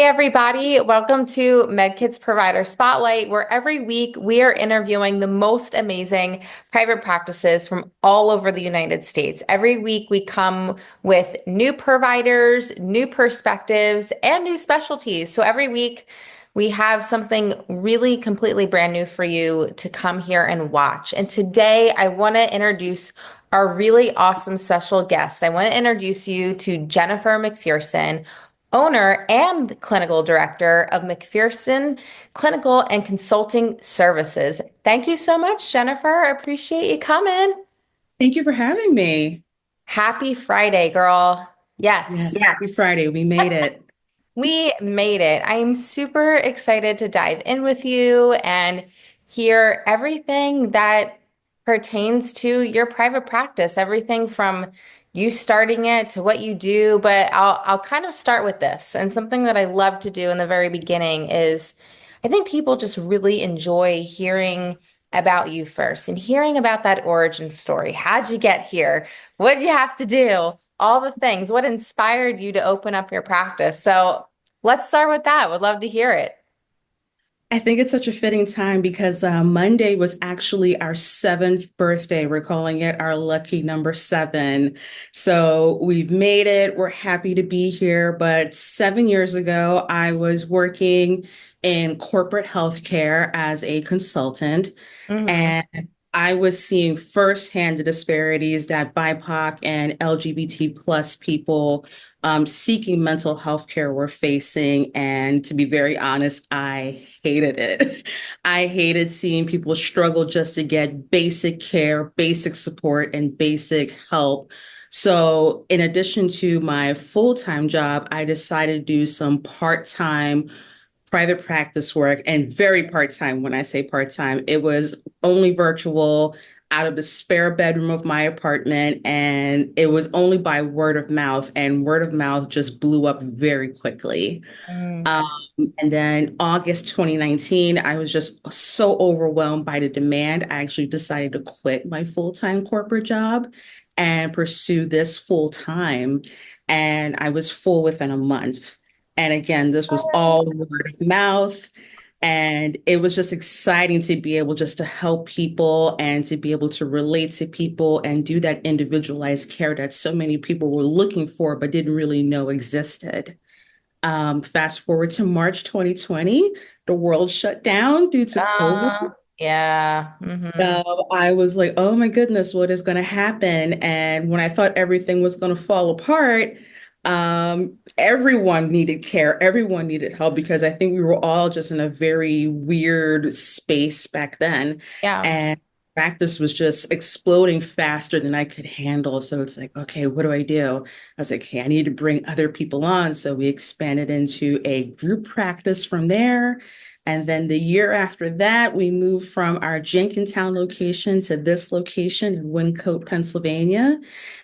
everybody. Welcome to Meddkit's Provider Spotlight, where every week we are interviewing the most amazing private practices from all over the United States. Every week we come with new providers, new perspectives, and new specialties. So every week we have something really completely brand new for you to come here and watch. And today I want to introduce our really awesome special guest. I want to introduce you to Jennifer McPherson, owner and clinical director of McPherson Clinical and Consulting Services. Thank you so much, Jennifer. I appreciate you coming. Thank you for having me. Happy Friday, girl. Yes. Yes, happy Friday. We made it. We made it. I'm super excited to dive in with you and hear everything that pertains to your private practice, everything from you starting it to what you do. But I'll kind of start with this. And something that I love to do in the very beginning is I think people just really enjoy hearing about you first and hearing about that origin story. How'd you get here? What did you have to do? All the things. What inspired you to open up your practice? So let's start with that. Would love to hear it. I think it's such a fitting time because Monday was actually our seventh birthday. We're calling it our lucky number seven. So we've made it. We're happy to be here. But 7 years ago, I was working in corporate healthcare as a consultant. Hmm. And I was seeing firsthand the disparities that BIPOC and LGBT plus people seeking mental health care were facing. And to be very honest, I hated it. I hated seeing people struggle just to get basic care, basic support, and basic help. So, in addition to my full-time job, I decided to do some part-time private practice work and very part-time. When I say part-time, it was only virtual out of the spare bedroom of my apartment. And it was only by word of mouth, and word of mouth just blew up very quickly. Mm. Um, and then August 2019, I was just so overwhelmed by the demand. I actually decided to quit my full-time corporate job and pursue this full time. And I was full within a month. And again, this was all word of mouth. And it was just exciting to be able just to help people and to be able to relate to people and do that individualized care that so many people were looking for but didn't really know existed. Fast forward to March 2020, the world shut down due to COVID. Yeah. Hmm. I was like, oh my goodness, what is going to happen? And when I thought everything was going to fall apart, everyone needed care. Everyone needed help because I think we were all just in a very weird space back then. Yeah. And practice was just exploding faster than I could handle. So it's like, okay, what do I do? I was like, okay, I need to bring other people on. So we expanded into a group practice from there. And then the year after that, we moved from our Jenkintown location to this location in Wyncote, Pennsylvania.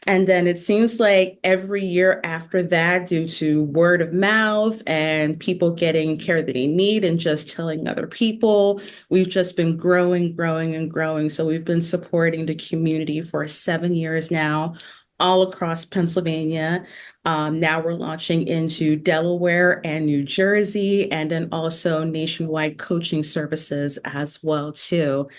And then it seems like every year after that, due to word of mouth and people getting care that they need and just telling other people, we've just been growing, growing, and growing. So we've been supporting the community for 7 years now, all across Pennsylvania. Now we're launching into Delaware and New Jersey, and then also nationwide coaching services as well too.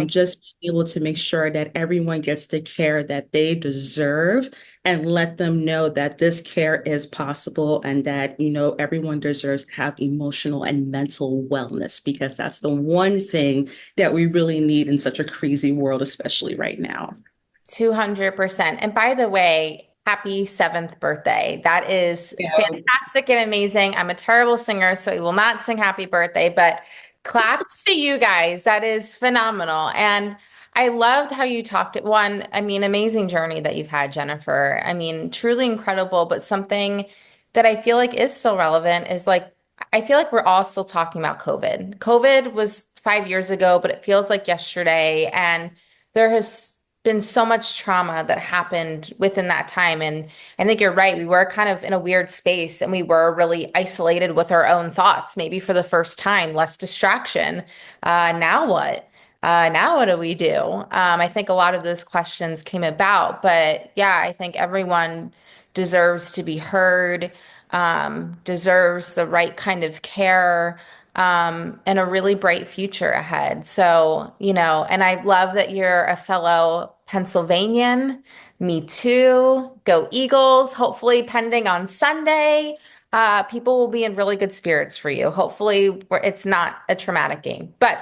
Just being able to make sure that everyone gets the care that they deserve and let them know that this care is possible and that, everyone deserves to have emotional and mental wellness because that's the one thing that we really need in such a crazy world, especially right now. 200%. And by the way, happy seventh birthday. That is Yeah. fantastic and amazing. I'm a terrible singer, so I will not sing happy birthday, but claps to you guys. That is phenomenal. And I loved how you talked it. One, I mean, amazing journey that you've had, Jennifer. I mean, truly incredible, but something that I feel like is still relevant is like, I feel like we're all still talking about COVID. COVID was 5 years ago, but it feels like yesterday. And there has been so much trauma that happened within that time. And I think you're right. We were kind of in a weird space and we were really isolated with our own thoughts, maybe for the first time, less distraction. Now what? Now what do we do? I think a lot of those questions came about, but yeah, I think everyone deserves to be heard, deserves the right kind of care, and a really bright future ahead. So, and I love that you're a fellow Pennsylvanian. Me too. Go Eagles. Hopefully, pending on Sunday, people will be in really good spirits for you. Hopefully, it's not a traumatic game. But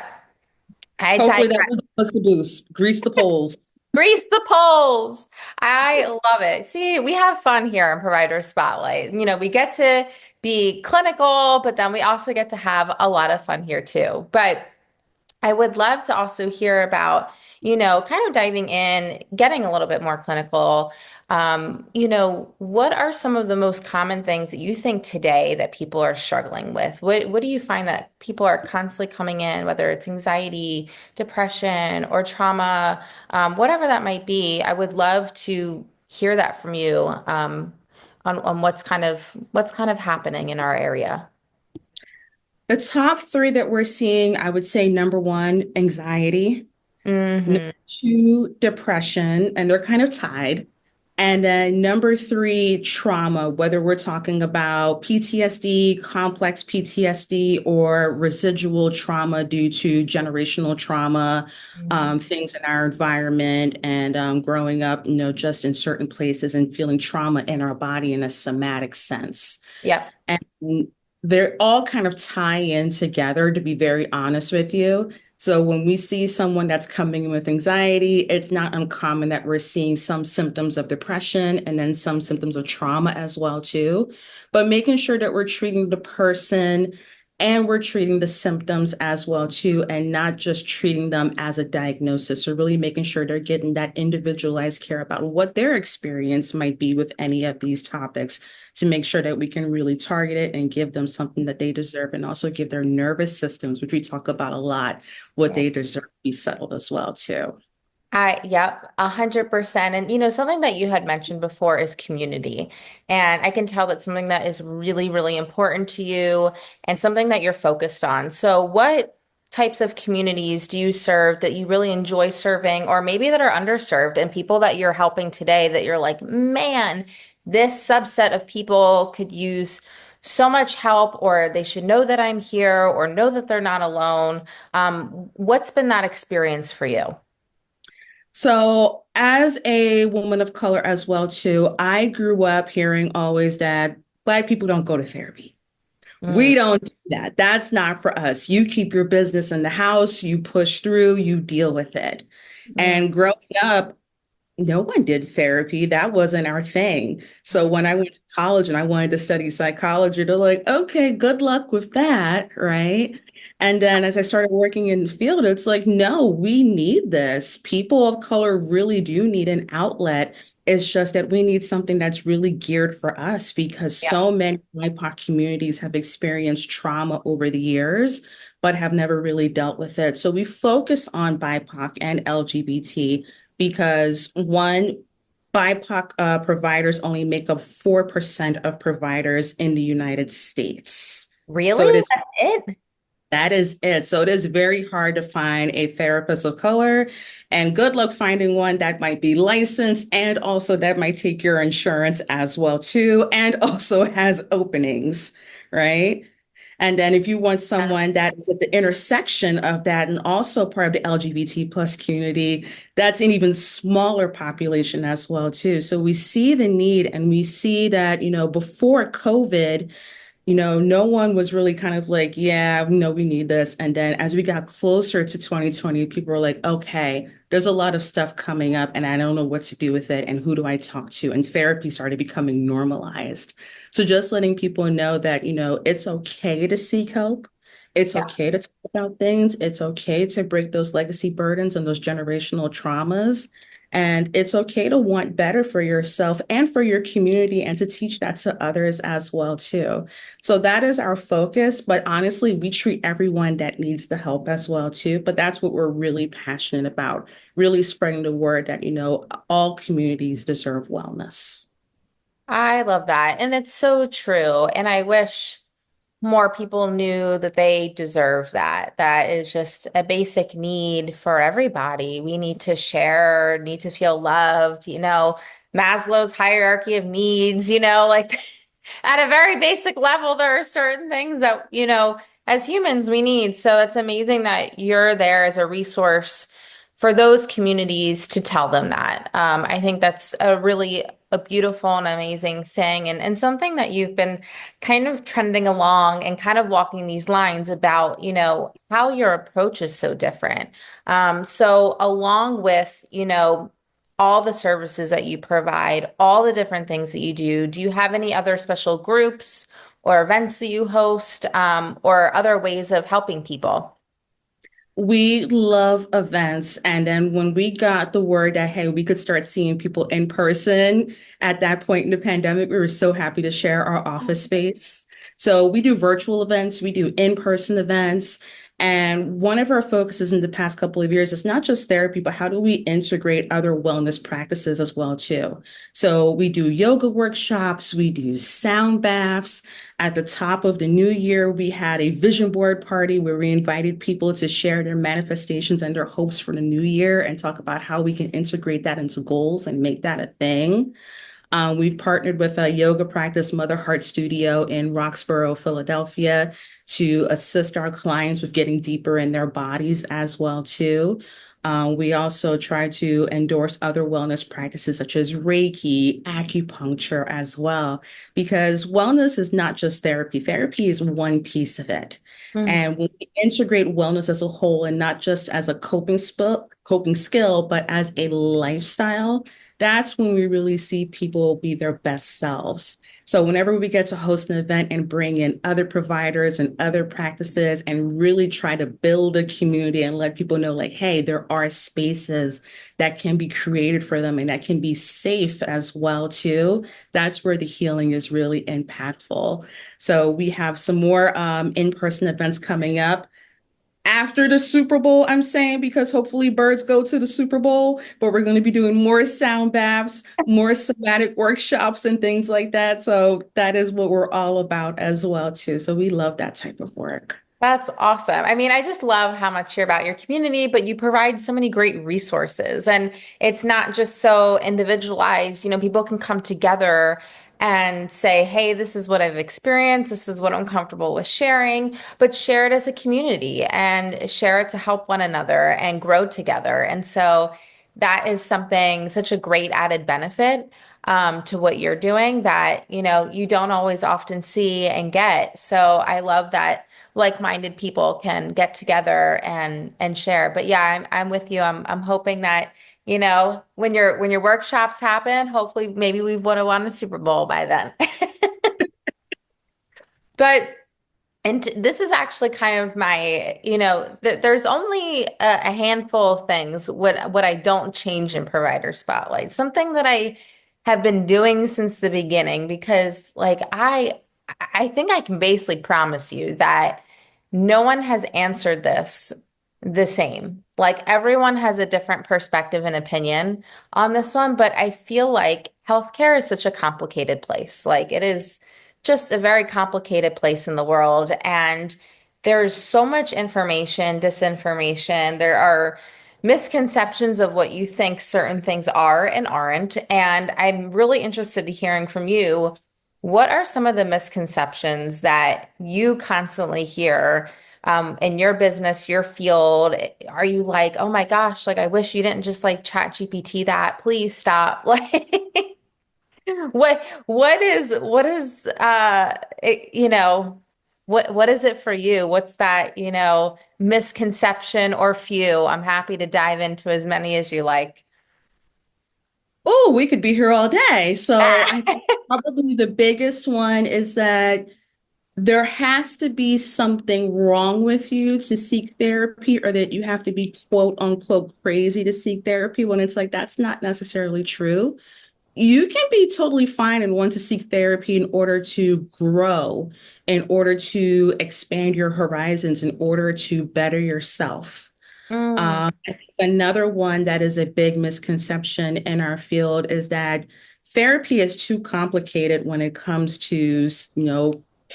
I Hopefully that digress. will give us the boost. Grease the polls. Grease the polls. I love it. See, we have fun here on Provider Spotlight. We get to be clinical, but then we also get to have a lot of fun here too. But I would love to also hear about, kind of diving in, getting a little bit more clinical. What are some of the most common things that you think today that people are struggling with? What do you find that people are constantly coming in, whether it's anxiety, depression, or trauma, whatever that might be? I would love to hear that from you, on what's kind of happening in our area. The top three that we're seeing, I would say number one, anxiety. Number Hmm. two, depression, and they're kind of tied. And then number three, trauma, whether we're talking about PTSD, complex PTSD, or residual trauma due to generational trauma, things in our environment, and growing up, just in certain places and feeling trauma in our body in a somatic sense. Yep. And they're all kind of tie in together, to be very honest with you. So when we see someone that's coming in with anxiety, it's not uncommon that we're seeing some symptoms of depression and then some symptoms of trauma as well too. But making sure that we're treating the person and we're treating the symptoms as well too, and not just treating them as a diagnosis. So really making sure they're getting that individualized care about what their experience might be with any of these topics to make sure that we can really target it and give them something that they deserve and also give their nervous systems, which we talk about a lot, what they deserve to be settled as well too. Yep, 100%. And something that you had mentioned before is community. And I can tell that's something that is really, really important to you and something that you're focused on. So what types of communities do you serve that you really enjoy serving, or maybe that are underserved, and people that you're helping today that you're like, man, this subset of people could use so much help, or they should know that I'm here, or know that they're not alone. What's been that experience for you? So, as a woman of color as well too, I grew up hearing always that Black people don't go to therapy. Mm, We don't do that. That's not for us. You keep your business in the house, you push through, you deal with it. mm. And growing up, no one did therapy. That wasn't our thing. So when I went to college and I wanted to study psychology, they're like, okay, good luck with that, right? And then as I started working in the field, it's like, no, we need this. People of color really do need an outlet. It's just that we need something that's really geared for us because Yeah. so many BIPOC communities have experienced trauma over the years, but have never really dealt with it. So we focus on BIPOC and LGBT because one, BIPOC providers only make up 4% of providers in the United States. So it Really? is That's it? that is it. So it is very hard to find a therapist of color, and good luck finding one that might be licensed and also that might take your insurance as well too, and also has openings, right? And then if you want someone that is at the intersection of that and also part of the LGBT plus community, that's an even smaller population as well too. So we see the need and we see that, before COVID, no one was really kind of like, yeah, we need this. And then as we got closer to 2020, people were like, okay, there's a lot of stuff coming up and I don't know what to do with it. And who do I talk to? And therapy started becoming normalized. So just letting people know that, it's okay to seek help. It's Yeah. okay to talk about things. It's okay to break those legacy burdens and those generational traumas. And it's okay to want better for yourself and for your community and to teach that to others as well, too. So that is our focus. But honestly, we treat everyone that needs the help as well, too. But that's what we're really passionate about, really spreading the word that, all communities deserve wellness. I love that. And it's so true. And I wish more people knew that they deserve that. That is just a basic need for everybody. We need to share, need to feel loved, Maslow's hierarchy of needs, like at a very basic level, there are certain things that, as humans we need. So it's amazing that you're there as a resource for those communities to tell them that. I think that's a beautiful and amazing thing and something that you've been kind of trending along and kind of walking these lines about, how your approach is so different. So along with, all the services that you provide, all the different things that you do you have any other special groups or events that you host, or other ways of helping people? We love events. And then when we got the word that, hey, we could start seeing people in person at that point in the pandemic, we were so happy to share our office space. So we do virtual events, we do in-person events. And one of our focuses in the past couple of years is not just therapy, but how do we integrate other wellness practices as well, too? So we do yoga workshops, we do sound baths. At the top of the new year, we had a vision board party where we invited people to share their manifestations and their hopes for the new year and talk about how we can integrate that into goals and make that a thing. We've partnered with a yoga practice, Mother Heart Studio in Roxborough, Philadelphia, to assist our clients with getting deeper in their bodies as well too. We also try to endorse other wellness practices such as Reiki, acupuncture as well, because wellness is not just therapy. Therapy is one piece of it. Mm. And when we integrate wellness as a whole and not just as a coping skill, but as a lifestyle, that's when we really see people be their best selves. So whenever we get to host an event and bring in other providers and other practices and really try to build a community and let people know like, hey, there are spaces that can be created for them and that can be safe as well too, that's where the healing is really impactful. So we have some more in-person events coming up after the Super Bowl, I'm saying, because hopefully birds go to the Super Bowl, but we're going to be doing more sound baths, more somatic workshops and things like that. So that is what we're all about as well, too. So we love that type of work. That's awesome. I mean, I just love how much you're about your community, but you provide so many great resources. And it's not just so individualized. People can come together and say, hey, this is what I've experienced. This is what I'm comfortable with sharing, but share it as a community and share it to help one another and grow together. And so that is something, such a great added benefit to what you're doing that, you don't always often see and get. So I love that like-minded people can get together and share. But yeah, I'm with you. I'm hoping that, when your workshops happen, hopefully maybe we would have won a Super Bowl by then. But and this is actually kind of my, there's only a handful of things what I don't change in Provider Spotlight. Something that I have been doing since the beginning because like I think I can basically promise you that no one has answered this the same. Like everyone has a different perspective and opinion on this one, but I feel like healthcare is such a complicated place. Like it is just a very complicated place in the world. And there's so much information, disinformation. There are misconceptions of what you think certain things are and aren't. And I'm really interested in hearing from you. What are some of the misconceptions that you constantly hear in your business, your field? Are you like, oh my gosh, like I wish you didn't just like chat GPT that. Please stop. Like what is it for you? What's that, misconception or few? I'm happy to dive into as many as you like. Oh, we could be here all day. So I think probably the biggest one is that there has to be something wrong with you to seek therapy, or that you have to be quote unquote crazy to seek therapy when it's like that's not necessarily true. You can be totally fine and want to seek therapy in order to grow, in order to expand your horizons, in order to better yourself. Mm, I think another one that is a big misconception in our field is that therapy is too complicated when it comes to,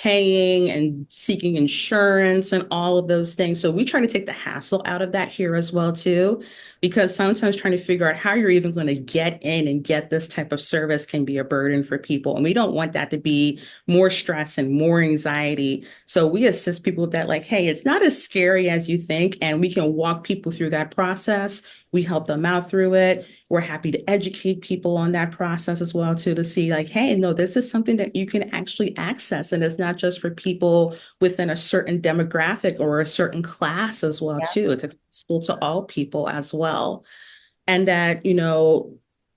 paying and seeking insurance and all of those things. So we try to take the hassle out of that here as well too, because sometimes trying to figure out how you're even going to get in and get this type of service can be a burden for people. And we don't want that to be more stress and more anxiety. So we assist people with that, like, hey, it's not as scary as you think, and we can walk people through that process. We help them out through it. We're happy to educate people on that process as well too, to see like, hey, no, this is something that you can actually access. And it's not just for people within a certain demographic or a certain class as well too. It's accessible to all people as well. And that,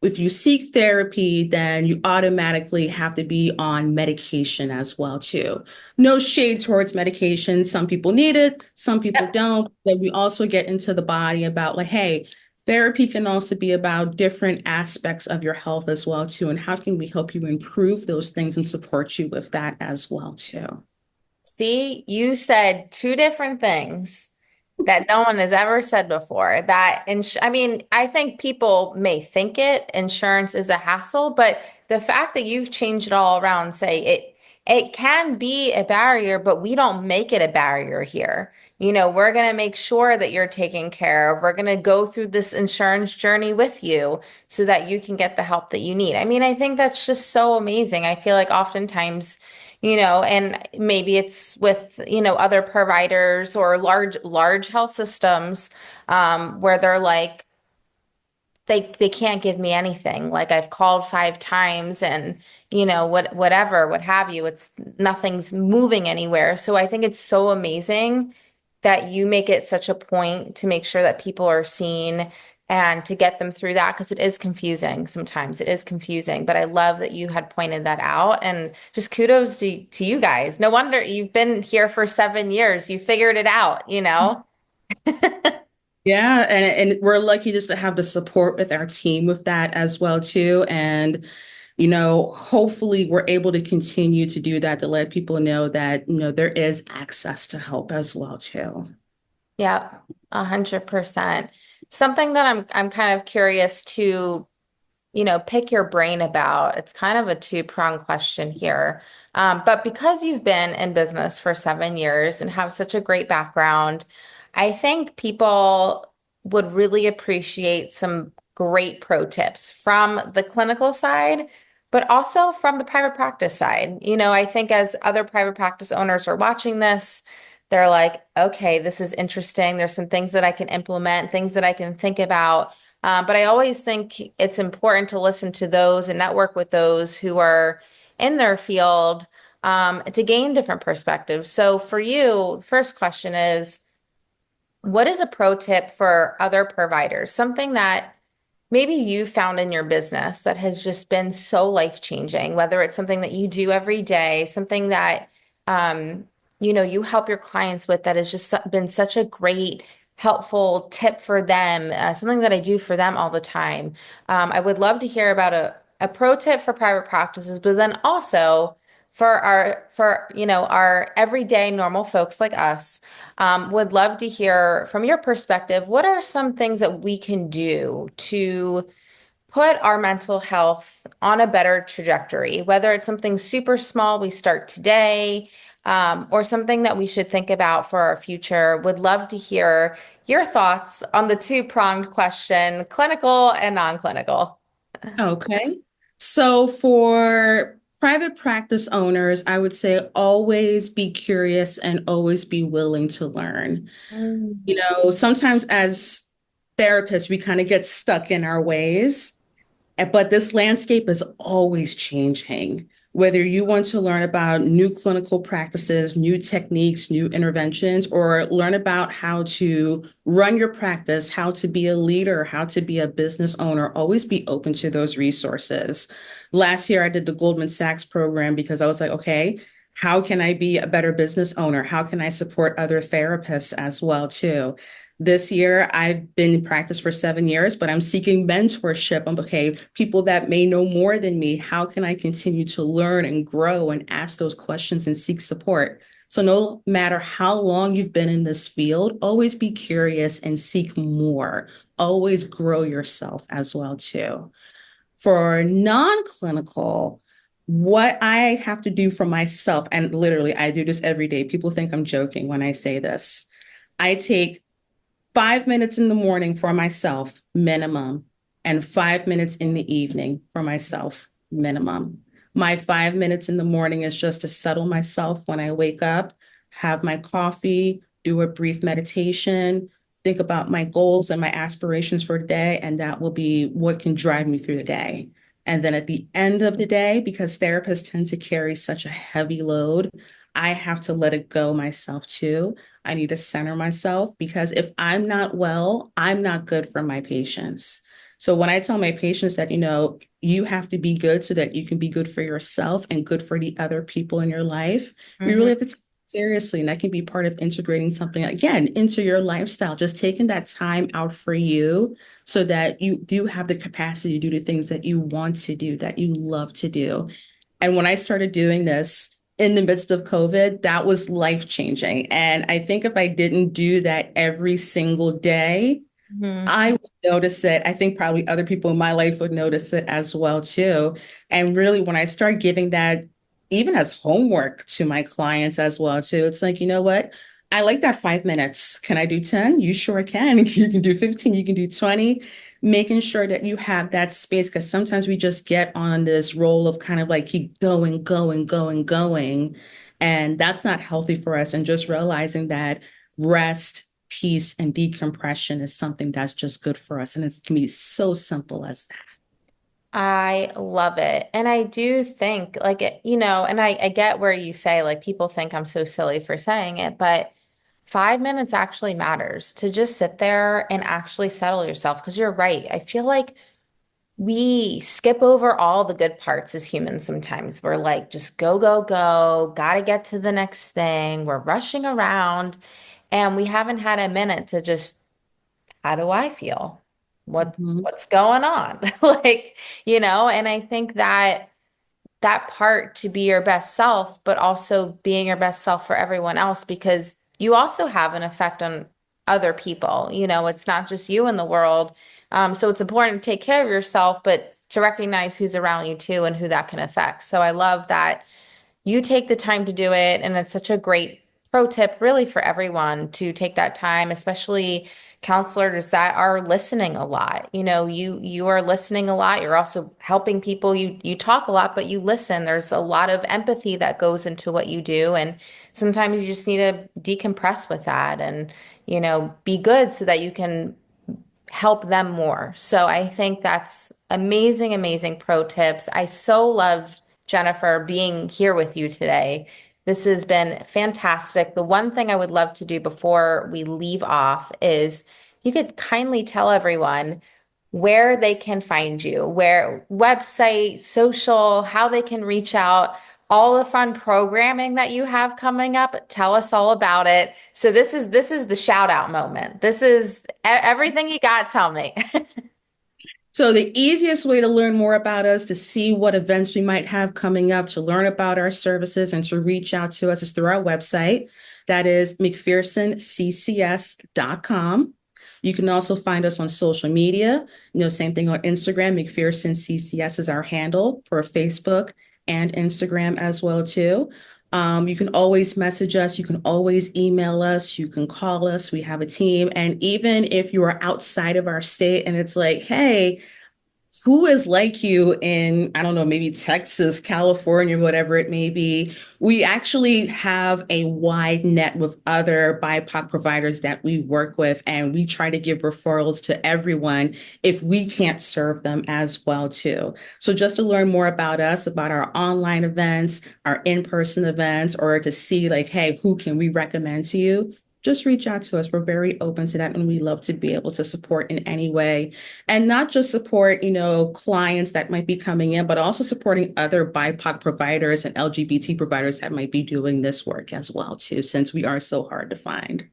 if you seek therapy, then you automatically have to be on medication as well too. No shade towards medication. Some people need it, some people Yep. don't. Then we also get into the body about like, hey, therapy can also be about different aspects of your health as well too. And how can we help you improve those things and support you with that as well too? See, you said two different things that no one has ever said before. I mean, I think people may think insurance is a hassle, but the fact that you've changed it all around, say it can be a barrier, but we don't make it a barrier here. We're going to make sure that you're taken care of. We're going to go through this insurance journey with you so that you can get the help that you need. I mean, I think that's just so amazing. I feel like oftentimes and maybe it's with, other providers or large health systems, where they're like, they can't give me anything. Like I've called 5 times and, whatever, what have you, it's nothing's moving anywhere. So I think it's so amazing that you make it such a point to make sure that people are seen and to get them through that because it is confusing sometimes. It is confusing, but I love that you had pointed that out and just kudos to you guys. No wonder you've been here for 7 years. You figured it out. Yeah, and we're lucky just to have the support with our team with that as well too. And hopefully we're able to continue to do that to let people know that, there is access to help as well too. Yeah, 100%. Something that I'm kind of curious to pick your brain about. It's kind of a two-pronged question here. But because you've been in business for 7 years and have such a great background, I think people would really appreciate some great pro tips from the clinical side, but also from the private practice side. I think as other private practice owners are watching this, they're like, okay, this is interesting. There's some things that I can implement, things that I can think about. But I always think it's important to listen to those and network with those who are in their field to gain different perspectives. So for you, the first question is, what is a pro tip for other providers? Something that maybe you found in your business that has just been so life-changing, whether it's something that you do every day, something that you help your clients with that has just been such a great helpful tip for them, something that I do for them all the time. I would love to hear about a pro tip for private practices, but then also for our everyday normal folks like us, would love to hear from your perspective, what are some things that we can do to put our mental health on a better trajectory, whether it's something super small we start today, or something that we should think about for our future. Would love to hear your thoughts on the two-pronged question, clinical and non-clinical. Okay. So for private practice owners, I would say always be curious and always be willing to learn. Mm. Sometimes as therapists, we kind of get stuck in our ways. But this landscape is always changing. Whether you want to learn about new clinical practices, new techniques, new interventions, or learn about how to run your practice, how to be a leader, how to be a business owner, always be open to those resources. Last year, I did the Goldman Sachs program because I was like, okay, how can I be a better business owner? How can I support other therapists as well, too? This year, I've been in practice for 7 years, but I'm seeking mentorship. I'm okay, people that may know more than me. How can I continue to learn and grow and ask those questions and seek support? So no matter how long you've been in this field, always be curious and seek more. Always grow yourself as well, too. For non-clinical, what I have to do for myself, and literally I do this every day. People think I'm joking when I say this. I take 5 minutes in the morning for myself, minimum, and 5 minutes in the evening for myself, minimum. My 5 minutes in the morning is just to settle myself when I wake up, have my coffee, do a brief meditation, think about my goals and my aspirations for the day, and that will be what can drive me through the day. And then at the end of the day, because therapists tend to carry such a heavy load, I have to let it go myself too. I need to center myself because if I'm not well, I'm not good for my patients. So when I tell my patients that, you have to be good so that you can be good for yourself and good for the other people in your life, we Mhm. really have to take it seriously. And that can be part of integrating something again into your lifestyle, just taking that time out for you so that you do have the capacity to do the things that you want to do, that you love to do. And when I started doing this in the midst of COVID, that was life changing. And I think if I didn't do that every single day, Mhm. I would notice it. I think probably other people in my life would notice it as well too. And really, when I start giving that even as homework to my clients as well too, it's like, you know what? I like that 5 minutes. Can I do 10? You sure can. You can do 15, you can do 20. Making sure that you have that space because sometimes we just get on this role of kind of like keep going, going, going, going. And that's not healthy for us. And just realizing that rest, peace, and decompression is something that's just good for us. And it can be so simple as that. I love it. And I do think like and I get where you say like people think I'm so silly for saying it, but 5 minutes actually matters to just sit there and actually settle yourself. Because you're right. I feel like we skip over all the good parts as humans sometimes. We're like, just go, go, go, gotta get to the next thing. We're rushing around and we haven't had a minute to just, how do I feel? Mhm. What's going on? Like, and I think that part to be your best self, but also being your best self for everyone else because you also have an effect on other people. It's not just you in the world. So it's important to take care of yourself, but to recognize who's around you too and who that can affect. So I love that you take the time to do it. And it's such a great pro tip, really, for everyone to take that time, especially counselors that are listening a lot. You are listening a lot. You're also helping people. You talk a lot, but you listen. There's a lot of empathy that goes into what you do. And sometimes you just need to decompress with that and, be good so that you can help them more. So I think that's amazing, amazing pro tips. I so loved Jennifer being here with you today. This has been fantastic. The one thing I would love to do before we leave off is you could kindly tell everyone where they can find you, where website, social, how they can reach out, all the fun programming that you have coming up. Tell us all about it. So this is the shout out moment. This is everything you got. Tell me. So the easiest way to learn more about us, to see what events we might have coming up, to learn about our services and to reach out to us is through our website. That is McPhersonCCS.com. You can also find us on social media. Same thing on Instagram. McPherson CCS is our handle for Facebook and Instagram as well too. You can always message us. You can always email us. You can call us. We have a team. And even if you are outside of our state and it's like, hey, who is like you in, I don't know, maybe Texas, California, whatever it may be. We actually have a wide net with other BIPOC providers that we work with, and we try to give referrals to everyone if we can't serve them as well too. So just to learn more about us, about our online events, our in-person events, or to see like, hey, who can we recommend to you? Just reach out to us. We're very open to that, and we love to be able to support in any way and not just support, clients that might be coming in, but also supporting other BIPOC providers and LGBT providers that might be doing this work as well, too, since we are so hard to find.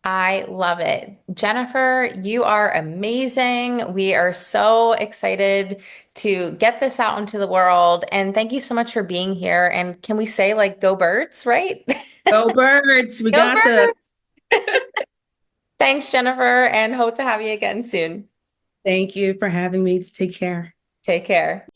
I love it. Jennifer, you are amazing. We are so excited to get this out into the world. And thank you so much for being here. And can we say like go birds, right? Go birds. We Go got the birds. Thanks, Jennifer, and hope to have you again soon. Thank you for having me. Take care. Take care.